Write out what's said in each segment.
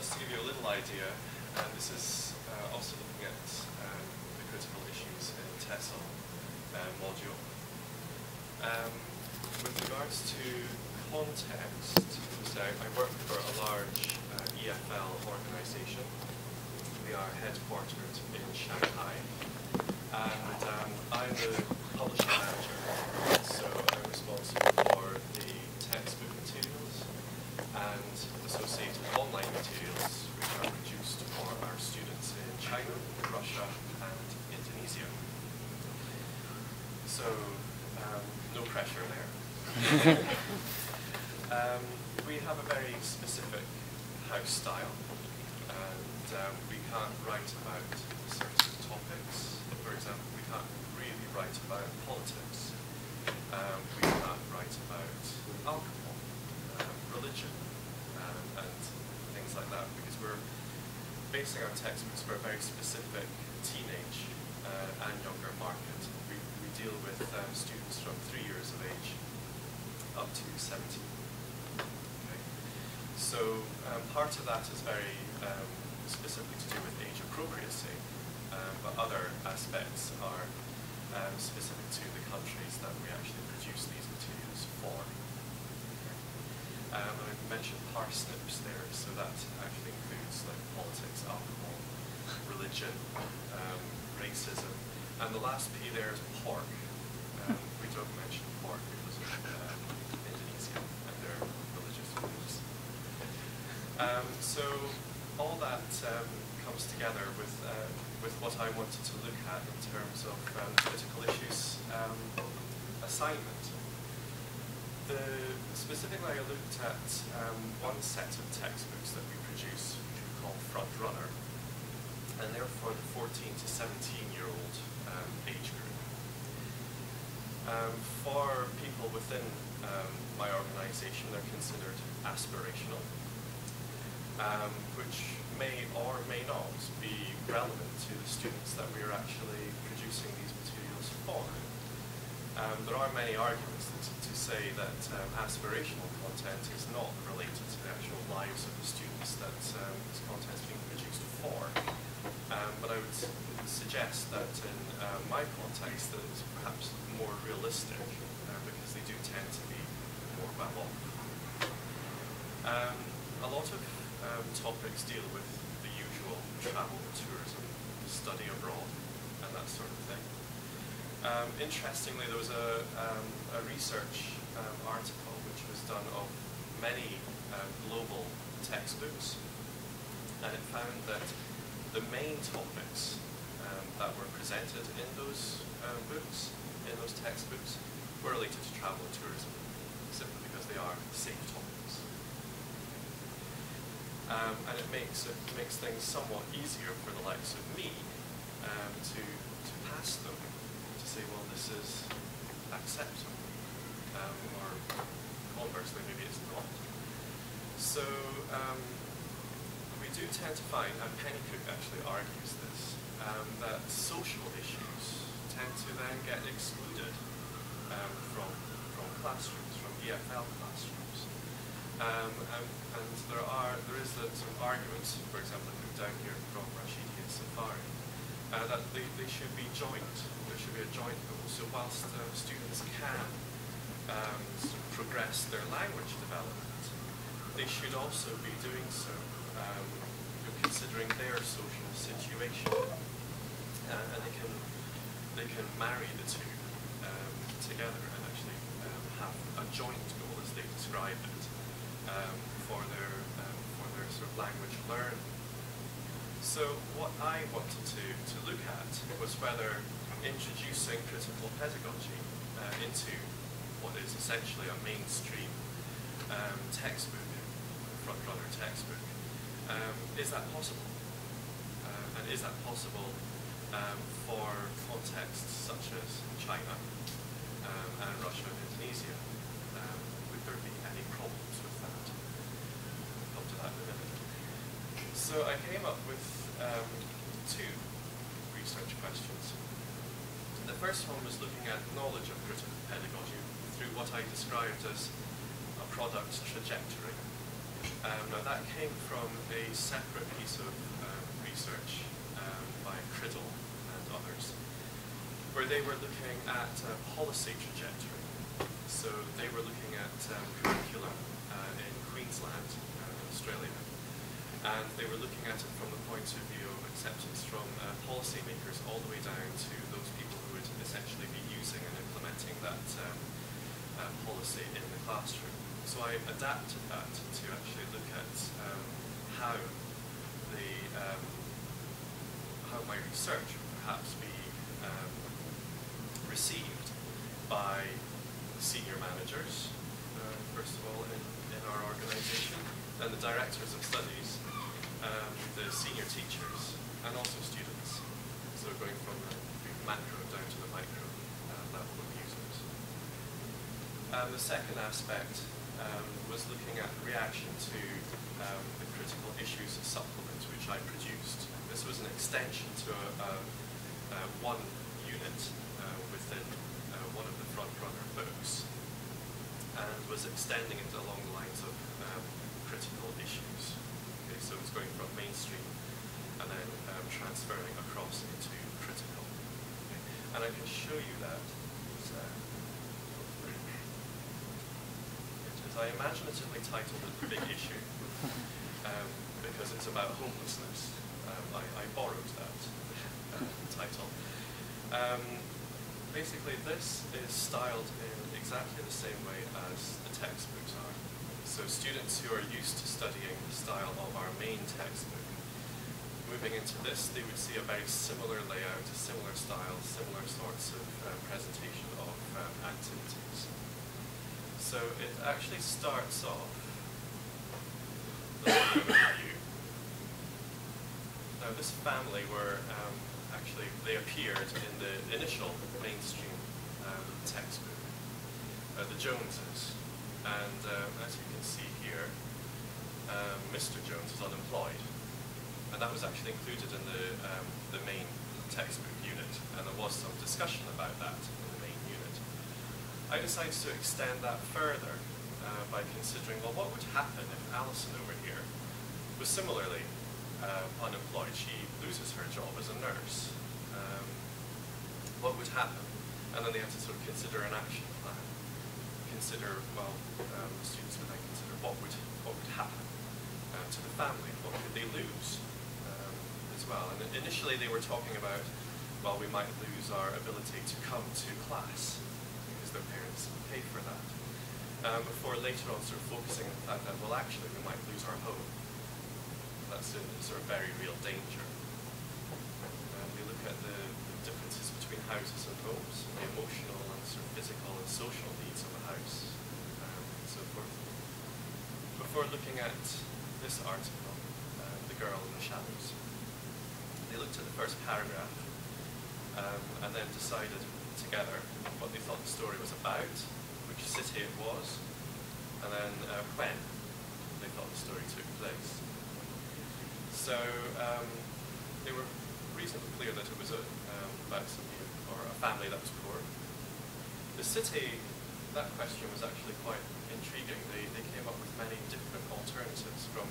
just to give you a little idea, this is also looking at the critical issues in TESOL module. With regards to context, so I work for a large EFL organisation. We are headquartered in Shanghai, and I'm the publishing manager, so I'm responsible for the textbook materials and associated online materials which are produced for our students in China, Russia and Indonesia. So, no pressure there. We have a very specific house style, and we can't write about certain topics. For example, we can't really write about politics. We can't write about alcohol, religion, and things like that, because we're basing our textbooks for a very specific teenage and younger market. We deal with students from 3 years of age up to 17. Okay. So part of that is very specifically to do with age appropriacy, but other aspects are specific to the countries that we actually produce these materials for. I mentioned parsnips there, so that actually includes like politics, alcohol, religion, racism, and the last P there is pork. We don't mention pork because of Indonesia and their religious beliefs. So all that comes together with what I wanted to look at in terms of critical issues assignment. Specifically, I looked at one set of textbooks that we produce, which we call Front Runner, and they're for the 14 to 17-year-old age group. For people within my organisation, they're considered aspirational, which may or may not be relevant to the students that we are actually producing these materials for. There are many arguments to say that aspirational content is not related to the actual lives of the students that this content is being produced for. But I would suggest that in my context that it's perhaps more realistic because they do tend to be more well off. A lot of topics deal with the usual travel, tourism, study abroad, and that sort of thing. Interestingly, there was a research article which was done of many global textbooks, and it found that the main topics that were presented in those books, in those textbooks, were related to travel and tourism, simply because they are safe topics. And it makes things somewhat easier for the likes of me to pass them, to say, well, this is acceptable, or conversely, maybe it's not. So we do tend to find, and Pennycook actually argues this, that social issues tend to then get excluded from classrooms, from EFL classrooms. And there is some arguments, for example, down here from Rashidi and Safari, that they should be joint. There should be a joint goal. So whilst students can sort of progress their language development, they should also be doing so considering their social situation, and they can marry the two together and actually have a joint goal, as they describe it, for their sort of language learning. So what I wanted to look at was whether introducing critical pedagogy into what is essentially a mainstream textbook, front runner textbook, is that possible? And is that possible for contexts such as China and Russia and Indonesia? Would there be any problems with that? We'll come to that in a minute. So I came up with two research questions. The first one was looking at knowledge of critical pedagogy through what I described as a product trajectory. Now that came from a separate piece of research by Criddle and others, where they were looking at policy trajectory. So they were looking at curriculum in Queensland, Australia, and they were looking at it from the point of view of acceptance from policymakers all the way down to those people who would essentially be using and implementing that policy in the classroom. So I adapted that to actually look at how my research would perhaps be received by senior managers, first of all, in our organisation, and the directors of studies, the senior teachers, and also students. So going from the macro down to the micro level of users. The second aspect was looking at reaction to the critical issues supplement which I produced. This was an extension to one unit within one of the front-runner books, and was extending it along the lines of critical issues. Okay, so it's going from mainstream and then transferring across into critical. Okay. And I can show you that. I imaginatively titled it Big Issue because it's about homelessness. I borrowed that title. Basically, this is styled in exactly the same way as the textbooks are. So students who are used to studying the style of our main textbook, moving into this, they would see a very similar layout, a similar style, similar sorts of presentation of activities. So it actually starts off with an overview. Now this family were actually, they appeared in the initial mainstream textbook, the Joneses. And as you can see here, Mr. Jones is unemployed. And that was actually included in the main textbook unit, and there was some discussion about that in the main unit. I decided to extend that further by considering, well, what would happen if Alison over here was similarly unemployed? She loses her job as a nurse. What would happen? And then they had to sort of consider an action plan. Consider, well, the students would then consider what would happen to the family, what could they lose as well. And initially they were talking about, well, we might lose our ability to come to class because their parents pay for that. Before later on sort of focusing on the fact that, well, actually we might lose our home. That's a sort of very real danger. We look at the differences between houses and homes, the emotional and sort of physical and social needs of a house, and so forth. Before looking at this article, The Girl in the Shadows, they looked at the first paragraph and then decided together what they thought the story was about, which city it was, and then when they thought the story took place. So they were reasonably clear that it was about somebody or a family that was poor. The city, that question was actually quite intriguing. They came up with many different alternatives, from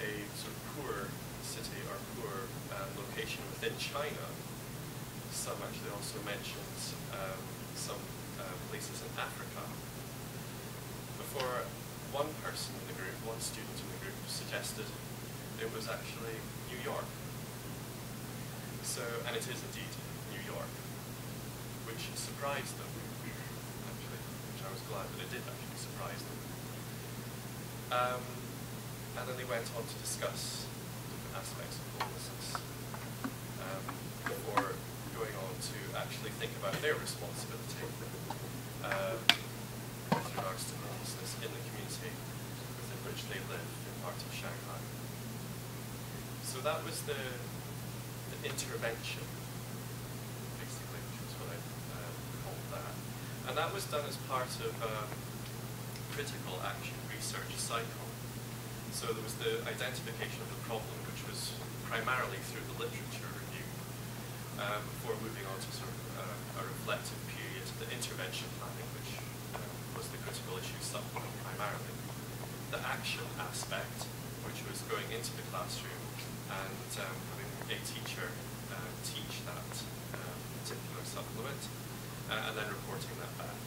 a sort of poor city or poor location within China. Some actually also mentioned some places in Africa. Before one person in the group, one student in the group, suggested it was actually New York. So, and it is indeed New York, which surprised them, actually, which I was glad that it did actually surprise them. And then they went on to discuss different aspects of homelessness before going on to actually think about their responsibility with regards to homelessness in the community within which they live in part of Shanghai. So that was the intervention, basically, which is what I called that. And that was done as part of critical action research cycle. So there was the identification of the problem, which was primarily through the literature review, before moving on to sort of a reflective period, the intervention planning, which was the critical issues supplement primarily. the action aspect, which was going into the classroom and having a teacher teach that particular supplement, and then reporting that back.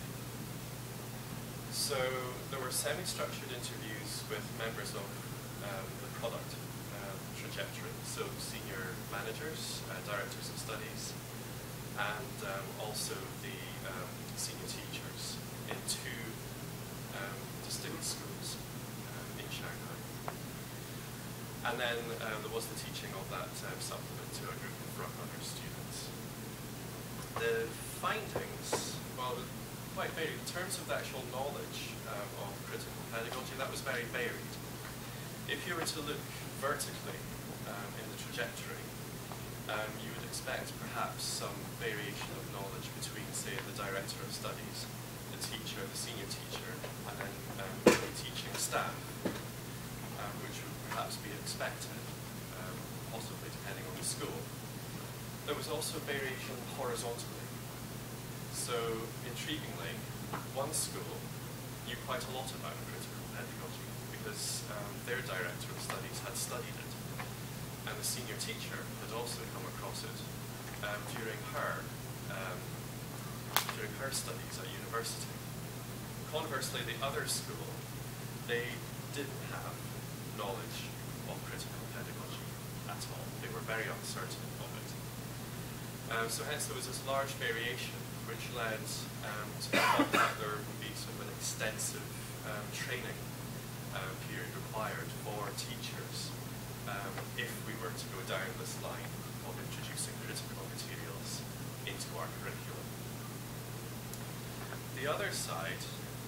So there were semi-structured interviews with members of the product trajectory, so senior managers, directors of studies, and also the senior teachers in two distinct schools in Shanghai. And then there was the teaching of that supplement to a group of other students. The findings, well, quite varied. In terms of the actual knowledge of critical pedagogy, that was very varied. If you were to look vertically in the trajectory, you would expect perhaps some variation of knowledge between, say, the director of studies, the teacher, the senior teacher, and then the teaching staff, which would perhaps be expected, possibly depending on the school. There was also variation horizontally. So, intriguingly, one school knew quite a lot about critical pedagogy because their director of studies had studied it, and the senior teacher had also come across it during her studies at university. Conversely, the other school, they didn't have knowledge of critical pedagogy at all. They were very uncertain of it. So hence there was this large variation, which led to the fact that there would be sort of an extensive training period required for teachers if we were to go down this line of introducing critical materials into our curriculum. The other side,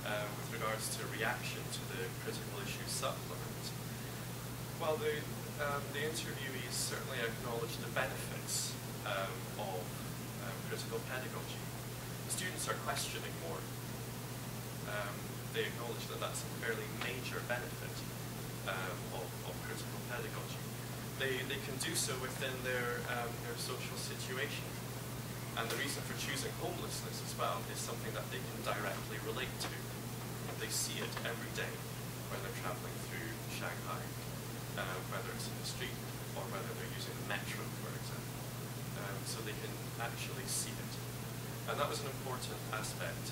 with regards to reaction to the critical issues supplement, well, the interviewees certainly acknowledged the benefits of critical pedagogy. Students are questioning more. They acknowledge that that's a fairly major benefit of critical pedagogy. They can do so within their social situation. And the reason for choosing homelessness as well is something that they can directly relate to. They see it every day when they're traveling through Shanghai, whether it's in the street or whether they're using the metro, for example. So they can actually see it. And that was an important aspect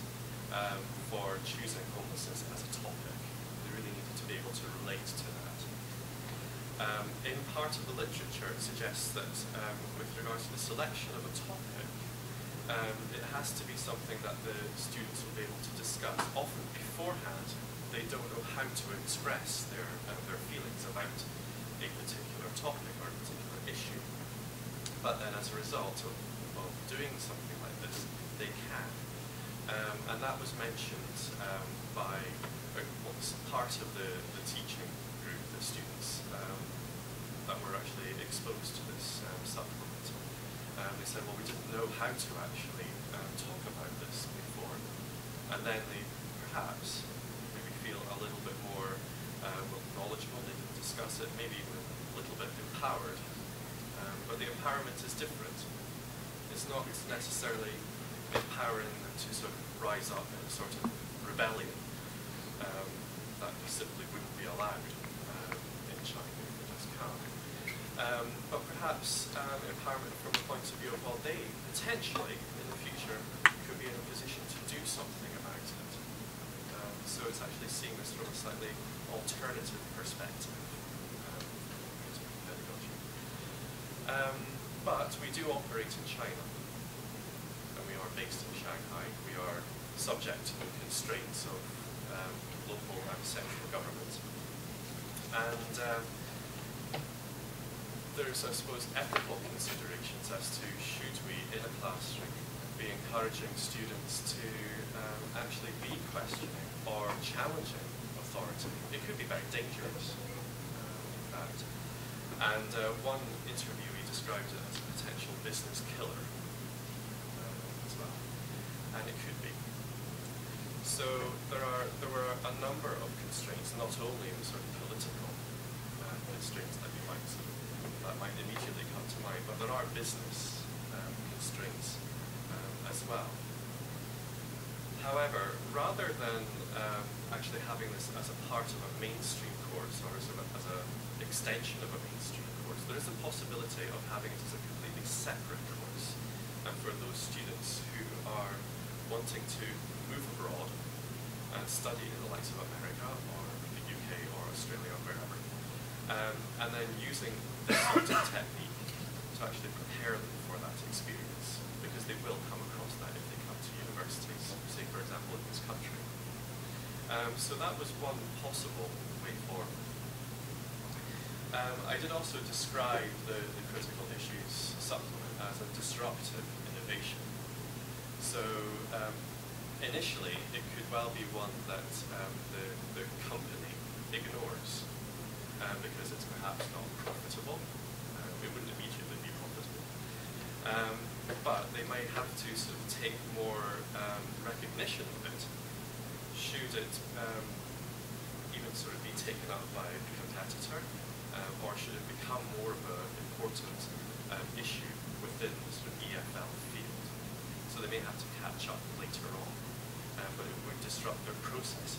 for choosing homelessness as a topic. They really needed to be able to relate to that. In part of the literature, it suggests that with regards to the selection of a topic, it has to be something that the students will be able to discuss. Often beforehand, they don't know how to express their feelings about a particular topic or a particular issue. But then as a result of doing something like this, they can. And that was mentioned by part of the teaching group, the students that were actually exposed to this supplement. They said, well, we didn't know how to actually talk about this before. And then they perhaps maybe feel a little bit more knowledgeable, they can discuss it, maybe even a little bit empowered. But the empowerment is different. It's not necessarily empowering them to sort of rise up in a sort of rebellion that simply wouldn't be allowed in China. They just can't. But perhaps empowerment from the point of view of, well, they potentially in the future could be in a position to do something about it. So it's actually seeing this from a slightly alternative perspective. Pedagogy. But we do operate in China, and we are based in Shanghai. We are subject to the constraints of local and central government. And there's, I suppose, ethical considerations as to should we, in a classroom, be encouraging students to actually be questioning or challenging authority. It could be very dangerous, in fact. And one interviewee described it as a potential business killer as well. And it could be. So there were a number of constraints, not only the sort of political constraints that might immediately come to mind, but there are business constraints as well. However, rather than actually having this as a part of a mainstream course or as an extension of a mainstream course. There is a possibility of having it as a completely separate course. And for those students who are wanting to move abroad and study in the likes of America or the UK or Australia or wherever, and then using this sort of technique to actually prepare them for that experience, because they will come across that if they come to universities, say for example in this country. So that was one possible way forward. I did also describe the critical issues supplement as a disruptive innovation. So initially it could well be one that the company ignores because it's perhaps not profitable. It wouldn't immediately be profitable. But they might have to sort of take more recognition of it. Should it even sort of be taken up by a competitor, or should it become more of an important issue within the sort of EFL field? So they may have to catch up later on, but it would disrupt their processes.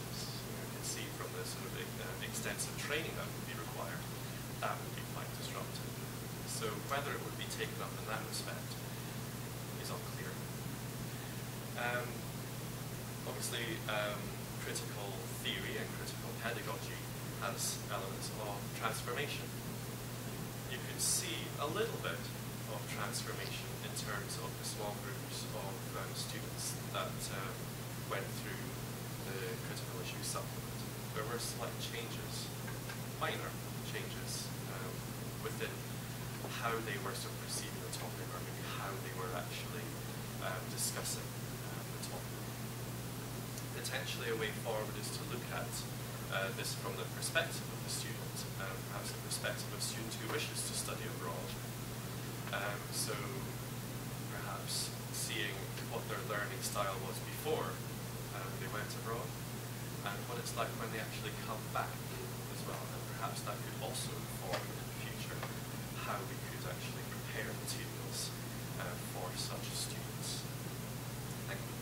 You can see from the sort of extensive training that would be required, that would be quite disruptive. So whether it would be taken up in that respect is unclear. Obviously, critical theory and critical pedagogy has elements of transformation. You can see a little bit of transformation in terms of the small groups of students that went through the critical issues supplement. There were slight changes, minor changes, within how they were sort of perceiving the topic, or maybe how they were actually discussing the topic. Potentially a way forward is to look at this from the perspective of the student, perhaps the perspective of a student who wishes to study abroad. So perhaps seeing what their learning style was before they went abroad, and what it's like when they actually come back as well. And perhaps that could also inform in the future how we could actually prepare materials for such students. Thank you.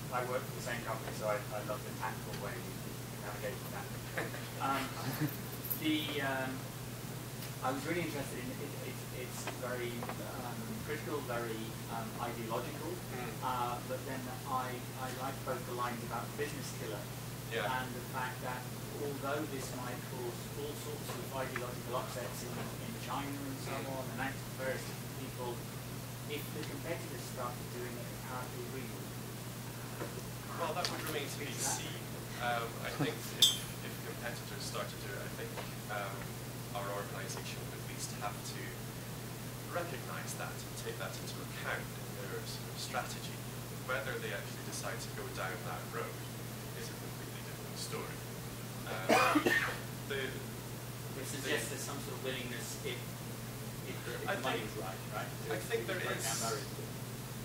I work for the same company, so I love the tactical way you navigate that. I was really interested in it's very critical, very ideological, but then I like both the lines about business killer and the fact that although this might cause all sorts of ideological upsets in China and so on, and act various people, if the competitors started doing it, how do we read? Well, that would remain to be seen. I think if competitors start to do it, I think our organisation would at least have to recognise that and take that into account in their sort of strategy. Whether they actually decide to go down that road is a completely different story. It suggests there's some sort of willingness if the money is right? I think there is.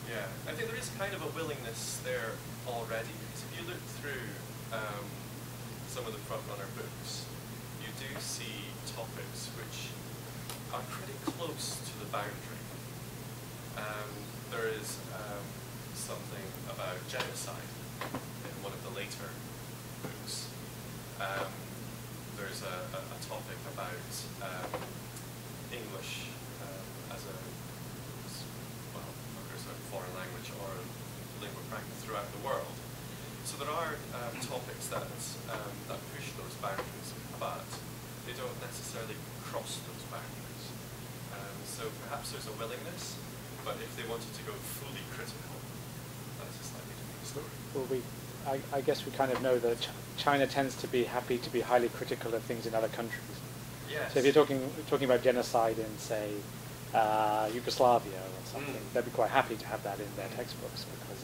Yeah, I think there is kind of a willingness there already. Because if you look through some of the front-runner books, you do see topics which are pretty close to the boundary. There is something about genocide in one of the later books. There's a topic about English as a foreign language or lingua franca throughout the world. So there are topics that push those boundaries, but they don't necessarily cross those boundaries. So perhaps there's a willingness, but if they wanted to go fully critical, that's a slightly different story. Well, I guess we kind of know that China tends to be happy to be highly critical of things in other countries. Yes. So if you're talking about genocide in, say, Yugoslavia or something, they'd be quite happy to have that in their textbooks, because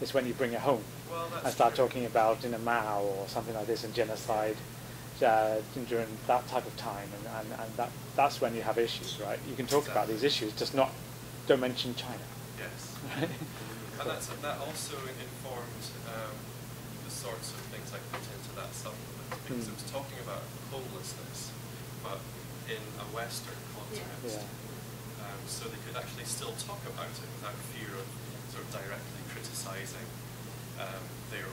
it's when you bring it home and start talking about Mao or something like this and genocide during that type of time, and that's when you have issues, right? You can talk about these issues, just don't mention China. Yes. And that also informed the sorts of things I put into that supplement, because it was talking about homelessness, but in a Western context. Yeah. So they could actually still talk about it without fear of sort of directly criticising their